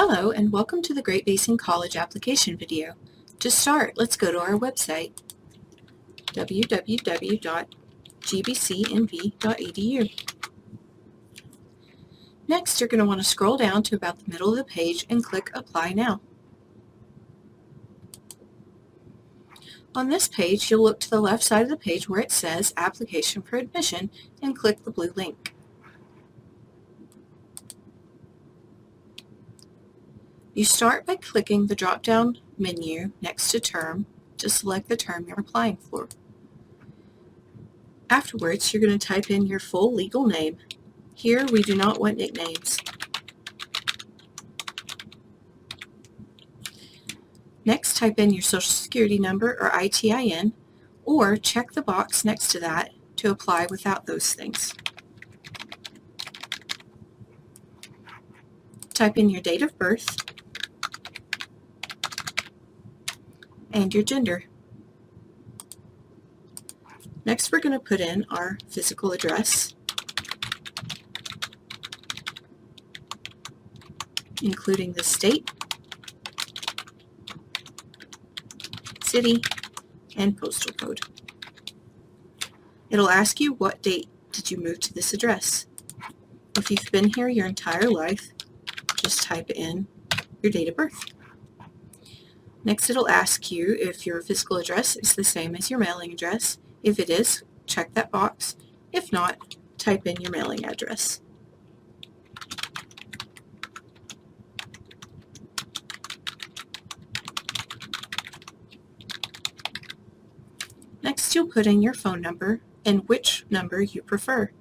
Hello and welcome to the Great Basin College application video. To start, let's go to our website, www.gbcnv.edu. Next, you're going to want to scroll down to about the middle of the page and click Apply Now. On this page, you'll look to the left side of the page where it says Application for Admission and click the blue link. You start by clicking the drop-down menu next to Term to select the term you're applying for. Afterwards, you're going to type in your full legal name. Here, we do not want nicknames. Next, type in your Social Security number or ITIN, or check the box next to that to apply without those things. Type in your date of birth and your gender. Next, we're going to put in our physical address, including the state, city, and postal code. It'll ask you what date did you move to this address. If you've been here your entire life, just type in your date of birth. Next, it'll ask you if your physical address is the same as your mailing address. If it is, check that box. If not, type in your mailing address. Next, you'll put in your phone number and which number you prefer.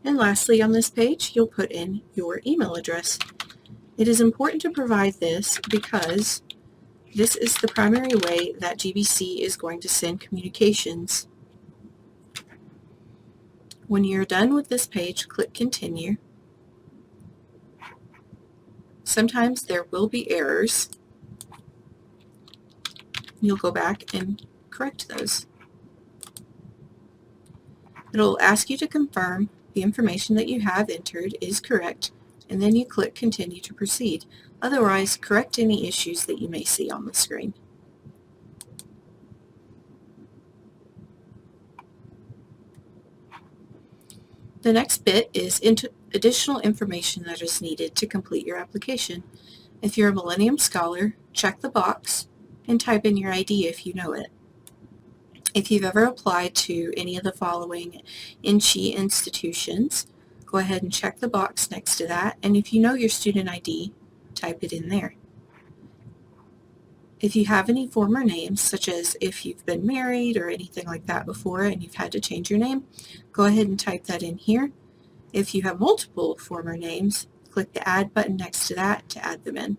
And lastly, on this page, you'll put in your email address. It is important to provide this because this is the primary way that GBC is going to send communications. When you're done with this page, click Continue. Sometimes there will be errors. You'll go back and correct those. It'll ask you to confirm the information that you have entered is correct, and then you click Continue to proceed. Otherwise, correct any issues that you may see on the screen. The next bit is additional information that is needed to complete your application. If you're a Millennium Scholar, check the box and type in your ID if you know it. If you've ever applied to any of the following NCHE institutions, go ahead and check the box next to that, and if you know your student ID, type it in there. If you have any former names, such as if you've been married or anything like that before and you've had to change your name, go ahead and type that in here. If you have multiple former names, click the Add button next to that to add them in.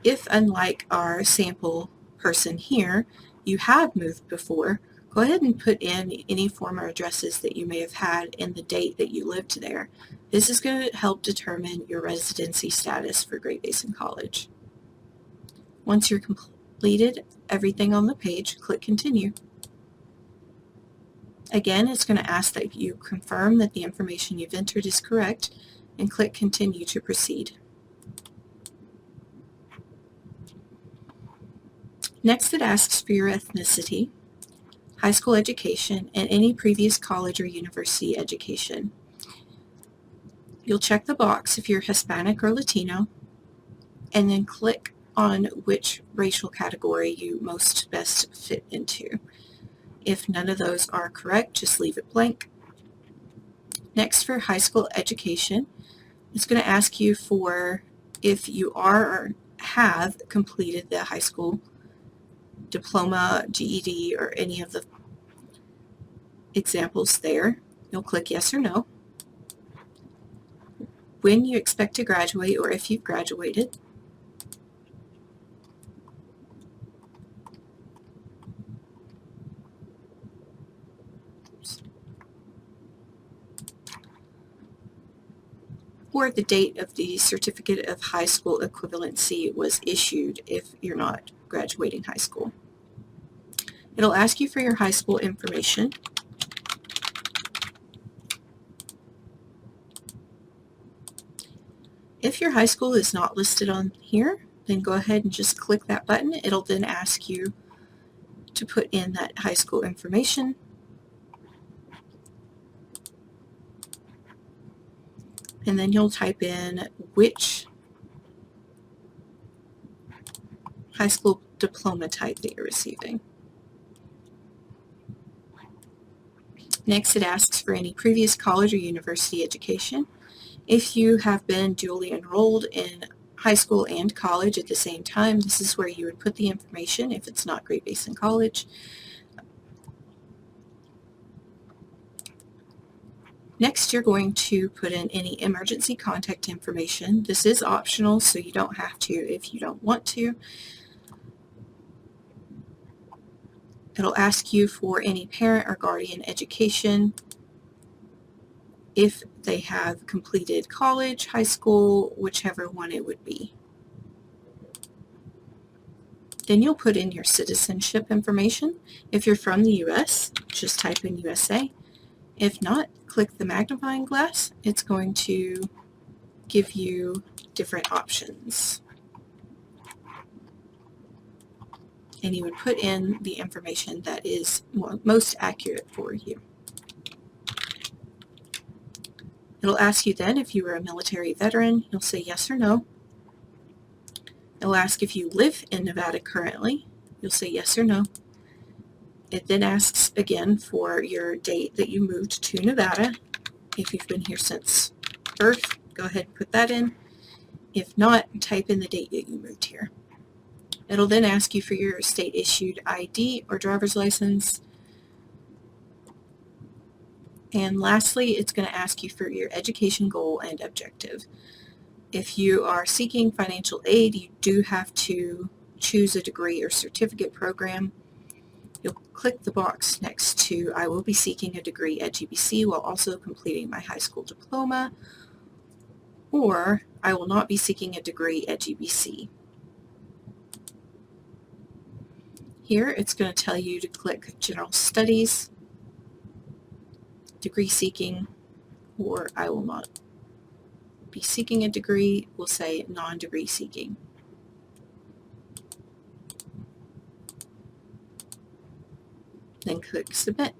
If, unlike our sample person here, you have moved before, go ahead and put in any former addresses that you may have had and the date that you lived there. This is going to help determine your residency status for Great Basin College. Once you're completed everything on the page, click Continue. Again, it's going to ask that you confirm that the information you've entered is correct and click Continue to proceed. Next, it asks for your ethnicity, high school education, and any previous college or university education. You'll check the box if you're Hispanic or Latino, and then click on which racial category you most best fit into. If none of those are correct, just leave it blank. Next, for high school education, it's going to ask you for if you are or have completed the high school diploma, GED, or any of the examples there. You'll click yes or no. When you expect to graduate or if you've graduated. Or the date of the certificate of high school equivalency was issued if you're not graduating high school. It'll ask you for your high school information. If your high school is not listed on here, then go ahead and just click that button. It'll then ask you to put in that high school information. And then you'll type in which high school diploma type that you're receiving. Next, it asks for any previous college or university education. If you have been duly enrolled in high school and college at the same time, this is where you would put the information if it's not Great Basin College. Next, you're going to put in any emergency contact information. This is optional, so you don't have to if you don't want to. It'll ask you for any parent or guardian education, if they have completed college, high school, whichever one it would be. Then you'll put in your citizenship information. If you're from the US, just type in USA. If not, click the magnifying glass. It's going to give you different options. And you would put in the information that is most accurate for you. It'll ask you then if you were a military veteran. You'll say yes or no. It'll ask if you live in Nevada currently. You'll say yes or no. It then asks again for your date that you moved to Nevada. If you've been here since birth, go ahead and put that in. If not, type in the date that you moved here. It'll then ask you for your state-issued ID or driver's license. And lastly, it's going to ask you for your education goal and objective. If you are seeking financial aid, you do have to choose a degree or certificate program. You'll click the box next to I will be seeking a degree at GBC while also completing my high school diploma, or I will not be seeking a degree at GBC. Here it's going to tell you to click General Studies, Degree Seeking, or I will not be seeking a degree. We'll say non-degree seeking. Then click Submit.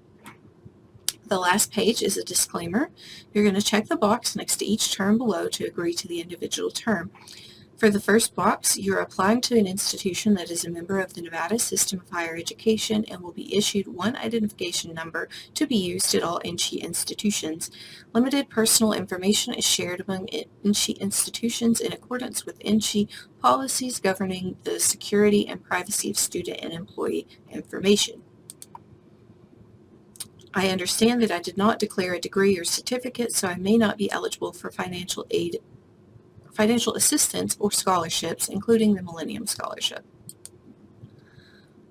The last page is a disclaimer. You're going to check the box next to each term below to agree to the individual term. For the first box, you're applying to an institution that is a member of the Nevada System of Higher Education and will be issued one identification number to be used at all NSHE institutions. Limited personal information is shared among NSHE institutions in accordance with NSHE policies governing the security and privacy of student and employee information. I understand that I did not declare a degree or certificate, so I may not be eligible for financial aid, financial assistance, or scholarships, including the Millennium Scholarship.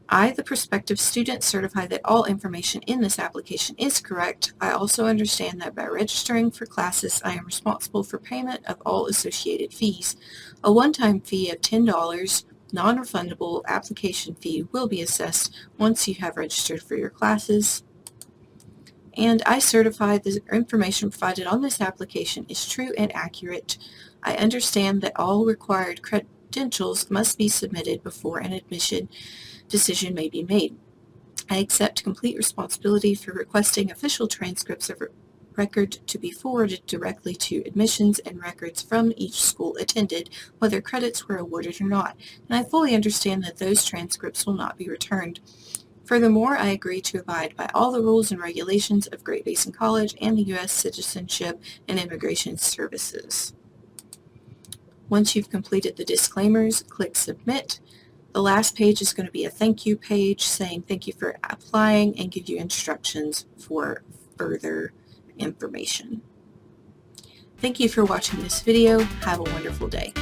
I, the prospective student, certify that all information in this application is correct. I also understand that by registering for classes, I am responsible for payment of all associated fees. A one-time fee of $10, non-refundable application fee, will be assessed once you have registered for your classes. And I certify the information provided on this application is true and accurate. I understand that all required credentials must be submitted before an admission decision may be made. I accept complete responsibility for requesting official transcripts of record to be forwarded directly to admissions and records from each school attended, whether credits were awarded or not, and I fully understand that those transcripts will not be returned. Furthermore, I agree to abide by all the rules and regulations of Great Basin College and the U.S. Citizenship and Immigration Services. Once you've completed the disclaimers, click Submit. The last page is going to be a thank you page saying thank you for applying and give you instructions for further information. Thank you for watching this video. Have a wonderful day.